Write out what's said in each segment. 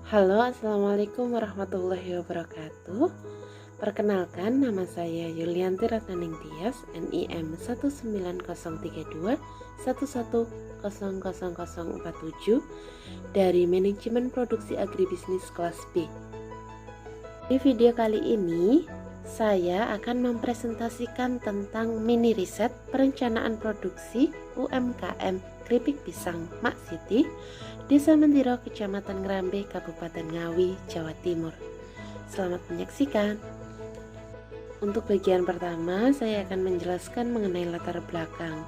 Halo, assalamualaikum warahmatullahi wabarakatuh. Perkenalkan, nama saya Yulianti Ratnaning Tias, NIM 1903211000047 dari Manajemen Produksi Agribisnis kelas B. Di video kali ini, saya akan mempresentasikan tentang mini riset perencanaan produksi UMKM keripik pisang Mak Siti, Desa Mendiro, Kecamatan Ngrambe, Kabupaten Ngawi, Jawa Timur. Selamat menyaksikan. Untuk bagian pertama, saya akan menjelaskan mengenai latar belakang.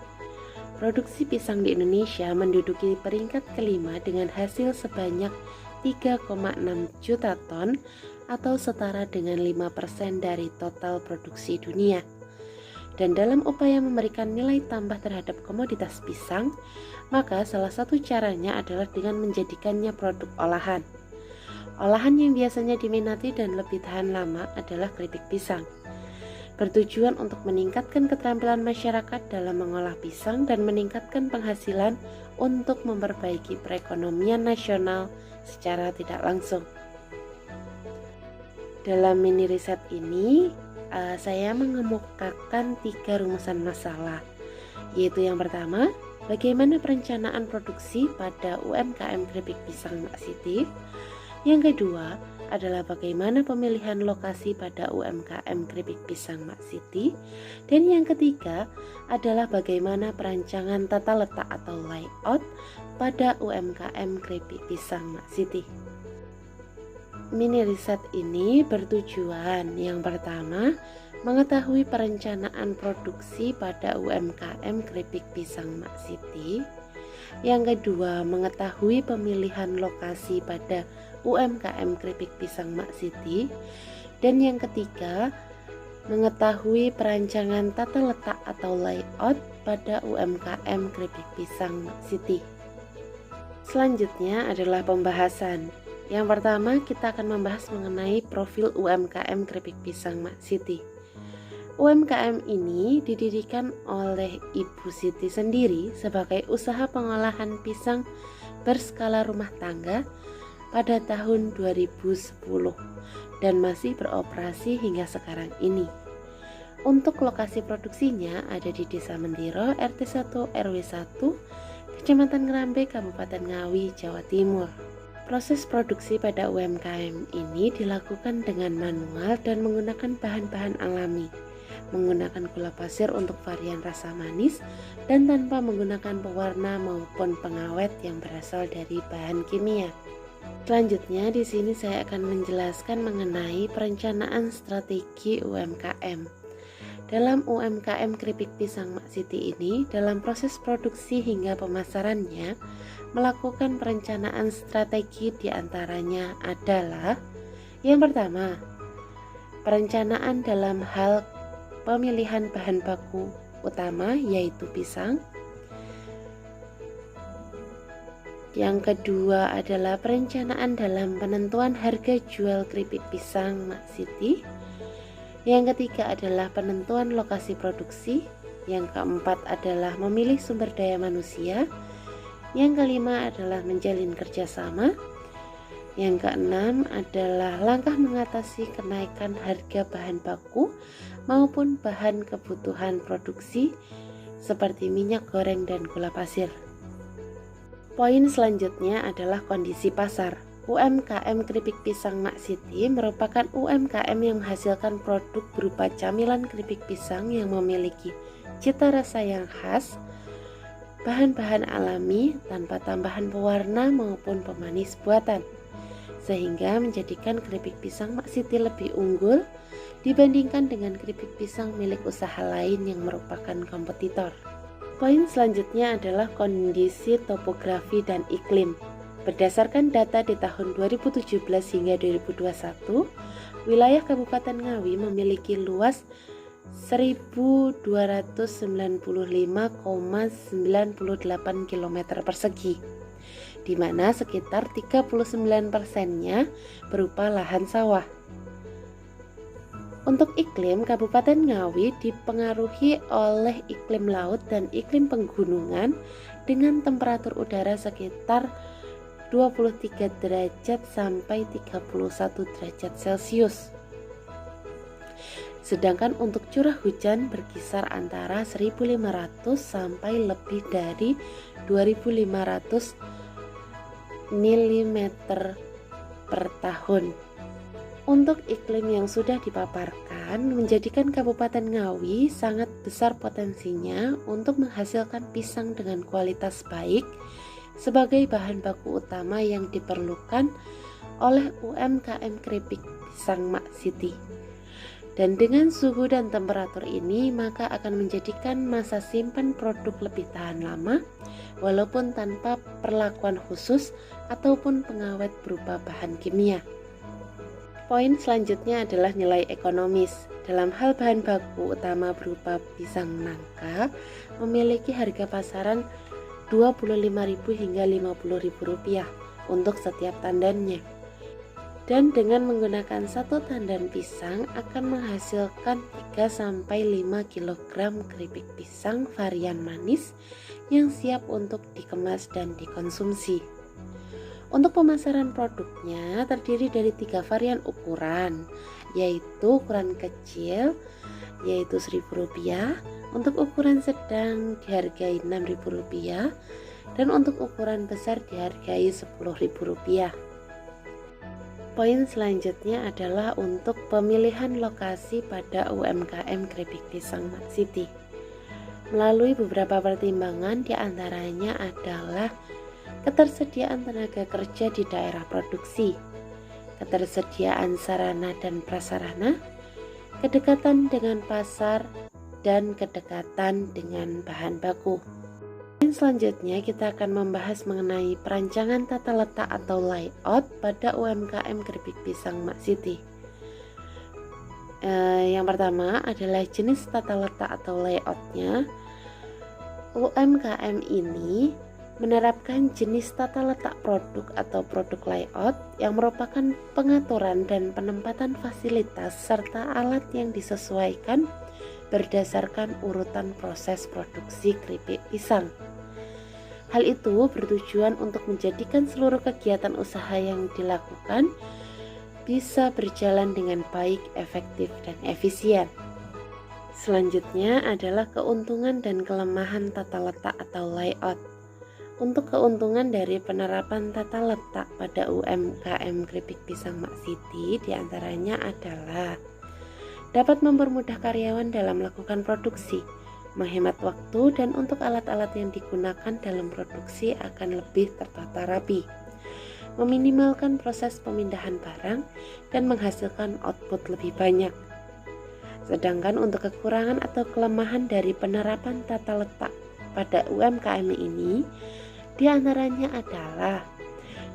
Produksi pisang di Indonesia menduduki peringkat kelima dengan hasil sebanyak 3,6 juta ton atau setara dengan 5% dari total produksi dunia. Dan dalam upaya memberikan nilai tambah terhadap komoditas pisang, maka salah satu caranya adalah dengan menjadikannya produk olahan. Olahan yang biasanya diminati dan lebih tahan lama adalah keripik pisang. Bertujuan untuk meningkatkan keterampilan masyarakat dalam mengolah pisang dan meningkatkan penghasilan untuk memperbaiki perekonomian nasional secara tidak langsung. Dalam mini riset ini, saya mengemukakan 3 rumusan masalah, yaitu yang pertama, bagaimana perencanaan produksi pada UMKM keripik pisang Mak Siti. Yang kedua adalah bagaimana pemilihan lokasi pada UMKM keripik pisang Mak Siti. Dan yang ketiga adalah bagaimana perancangan tata letak atau layout pada UMKM keripik pisang Mak Siti. Mini riset ini bertujuan yang pertama, mengetahui perencanaan produksi pada UMKM keripik pisang Mak Siti. Yang kedua, mengetahui pemilihan lokasi pada UMKM keripik pisang Mak Siti. Dan yang ketiga, mengetahui perancangan tata letak atau layout pada UMKM keripik pisang Mak Siti. Selanjutnya adalah pembahasan. Yang pertama, kita akan membahas mengenai profil UMKM keripik pisang Mak Siti. UMKM ini didirikan oleh Ibu Siti sendiri sebagai usaha pengolahan pisang berskala rumah tangga pada tahun 2010 dan masih beroperasi hingga sekarang ini. Untuk lokasi produksinya ada di Desa Mendiro, RT 1 RW 1, Kecamatan Ngrambe, Kabupaten Ngawi, Jawa Timur. Proses produksi pada UMKM ini dilakukan dengan manual dan menggunakan bahan-bahan alami, menggunakan gula pasir untuk varian rasa manis dan tanpa menggunakan pewarna maupun pengawet yang berasal dari bahan kimia. Selanjutnya di sini saya akan menjelaskan mengenai perencanaan strategi UMKM. Dalam UMKM keripik pisang Mak Siti ini, dalam proses produksi hingga pemasarannya, melakukan perencanaan strategi diantaranya adalah yang pertama, perencanaan dalam hal pemilihan bahan baku utama yaitu pisang. Yang kedua adalah perencanaan dalam penentuan harga jual keripik pisang Mak Siti. Yang ketiga adalah penentuan lokasi produksi. Yang keempat adalah memilih sumber daya manusia. Yang kelima adalah menjalin kerjasama. Yang keenam adalah langkah mengatasi kenaikan harga bahan baku maupun bahan kebutuhan produksi seperti minyak goreng dan gula pasir. Poin selanjutnya adalah kondisi pasar. UMKM keripik pisang Mak Siti merupakan UMKM yang menghasilkan produk berupa camilan keripik pisang yang memiliki cita rasa yang khas, bahan-bahan alami tanpa tambahan pewarna maupun pemanis buatan, sehingga menjadikan keripik pisang Mak Siti lebih unggul dibandingkan dengan keripik pisang milik usaha lain yang merupakan kompetitor. Poin selanjutnya adalah kondisi topografi dan iklim. Berdasarkan data di tahun 2017 hingga 2021, wilayah Kabupaten Ngawi memiliki luas 1295,98 km persegi, di mana sekitar 39%-nya berupa lahan sawah. Untuk iklim, Kabupaten Ngawi dipengaruhi oleh iklim laut dan iklim pegunungan dengan temperatur udara sekitar 23 derajat sampai 31 derajat Celcius. Sedangkan untuk curah hujan berkisar antara 1.500 sampai lebih dari 2.500 mm per tahun. Untuk iklim yang sudah dipaparkan menjadikan Kabupaten Ngawi sangat besar potensinya untuk menghasilkan pisang dengan kualitas baik sebagai bahan baku utama yang diperlukan oleh UMKM keripik pisang Mak Siti. Dan dengan suhu dan temperatur ini maka akan menjadikan masa simpan produk lebih tahan lama walaupun tanpa perlakuan khusus ataupun pengawet berupa bahan kimia. Poin selanjutnya adalah nilai ekonomis. Dalam hal bahan baku utama berupa pisang nangka memiliki harga pasaran Rp25.000 hingga Rp50.000 untuk setiap tandannya. Dan dengan menggunakan satu tandan pisang akan menghasilkan 3-5 kg keripik pisang varian manis yang siap untuk dikemas dan dikonsumsi. Untuk pemasaran produknya terdiri dari 3 varian ukuran, yaitu ukuran kecil yaitu Rp1.000, untuk ukuran sedang dihargai Rp6.000 dan untuk ukuran besar dihargai Rp10.000. Poin selanjutnya adalah untuk pemilihan lokasi pada UMKM keripik pisang Mak Siti. Melalui beberapa pertimbangan diantaranya adalah ketersediaan tenaga kerja di daerah produksi, ketersediaan sarana dan prasarana, kedekatan dengan pasar, dan kedekatan dengan bahan baku. Selanjutnya kita akan membahas mengenai perancangan tata letak atau layout pada UMKM keripik pisang Mak Siti. Yang pertama adalah jenis tata letak atau layoutnya. UMKM ini menerapkan jenis tata letak produk atau produk layout yang merupakan pengaturan dan penempatan fasilitas serta alat yang disesuaikan berdasarkan urutan proses produksi keripik pisang. Hal itu bertujuan untuk menjadikan seluruh kegiatan usaha yang dilakukan bisa berjalan dengan baik, efektif, dan efisien. Selanjutnya adalah keuntungan dan kelemahan tata letak atau layout. Untuk keuntungan dari penerapan tata letak pada UMKM keripik pisang Mak Siti diantaranya adalah dapat mempermudah karyawan dalam melakukan produksi, menghemat waktu, dan untuk alat-alat yang digunakan dalam produksi akan lebih tertata rapi, meminimalkan proses pemindahan barang, dan menghasilkan output lebih banyak. Sedangkan untuk kekurangan atau kelemahan dari penerapan tata letak pada UMKM ini diantaranya adalah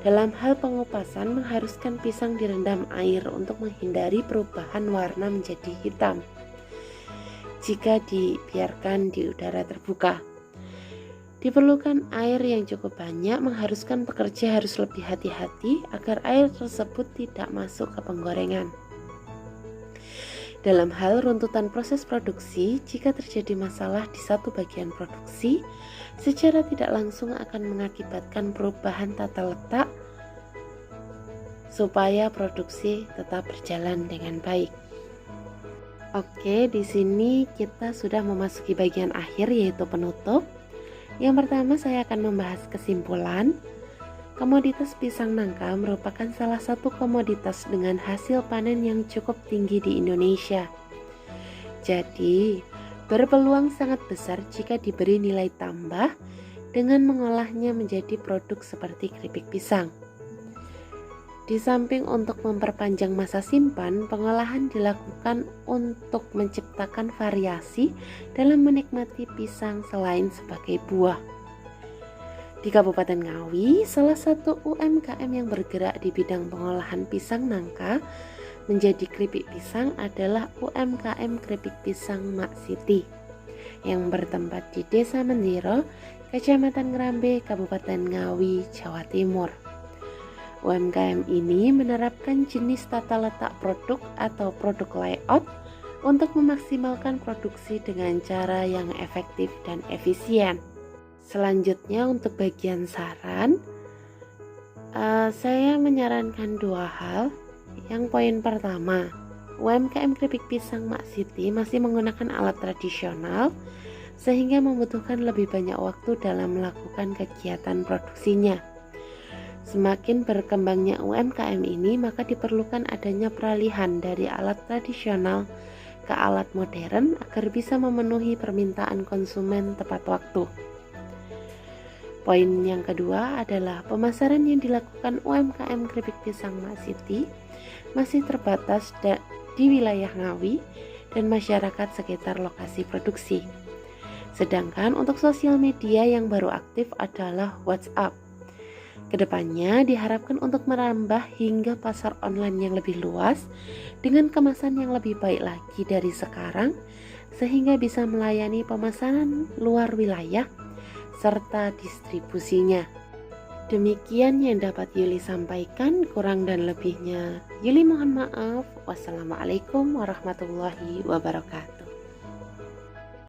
dalam hal pengupasan mengharuskan pisang direndam air untuk menghindari perubahan warna menjadi hitam jika dibiarkan di udara terbuka. Diperlukan air yang cukup banyak, mengharuskan pekerja harus lebih hati-hati agar air tersebut tidak masuk ke penggorengan. Dalam hal runtutan proses produksi, jika terjadi masalah di satu bagian produksi, secara tidak langsung akan mengakibatkan perubahan tata letak supaya produksi tetap berjalan dengan baik. Oke, di sini kita sudah memasuki bagian akhir yaitu penutup. Yang pertama saya akan membahas kesimpulan. Komoditas pisang nangka merupakan salah satu komoditas dengan hasil panen yang cukup tinggi di Indonesia. Jadi, berpeluang sangat besar jika diberi nilai tambah dengan mengolahnya menjadi produk seperti keripik pisang. Di samping untuk memperpanjang masa simpan, pengolahan dilakukan untuk menciptakan variasi dalam menikmati pisang selain sebagai buah. Di Kabupaten Ngawi, salah satu UMKM yang bergerak di bidang pengolahan pisang nangka menjadi keripik pisang adalah UMKM keripik pisang Mak Siti yang bertempat di Desa Mendiro, Kecamatan Ngrambe, Kabupaten Ngawi, Jawa Timur. UMKM ini menerapkan jenis tata letak produk atau produk layout untuk memaksimalkan produksi dengan cara yang efektif dan efisien. Selanjutnya untuk bagian saran, Saya menyarankan dua hal. Yang poin pertama, UMKM keripik pisang Mak Siti masih menggunakan alat tradisional sehingga membutuhkan lebih banyak waktu dalam melakukan kegiatan produksinya. Semakin berkembangnya UMKM ini, maka diperlukan adanya peralihan dari alat tradisional ke alat modern agar bisa memenuhi permintaan konsumen tepat waktu. Poin yang kedua adalah pemasaran yang dilakukan UMKM keripik pisang Mak Siti masih terbatas di wilayah Ngawi dan masyarakat sekitar lokasi produksi. Sedangkan untuk sosial media yang baru aktif adalah WhatsApp. Kedepannya diharapkan untuk merambah hingga pasar online yang lebih luas dengan kemasan yang lebih baik lagi dari sekarang sehingga bisa melayani pemasaran luar wilayah serta distribusinya. Demikian yang dapat Yuli sampaikan, kurang dan lebihnya Yuli mohon maaf. Wassalamualaikum warahmatullahi wabarakatuh.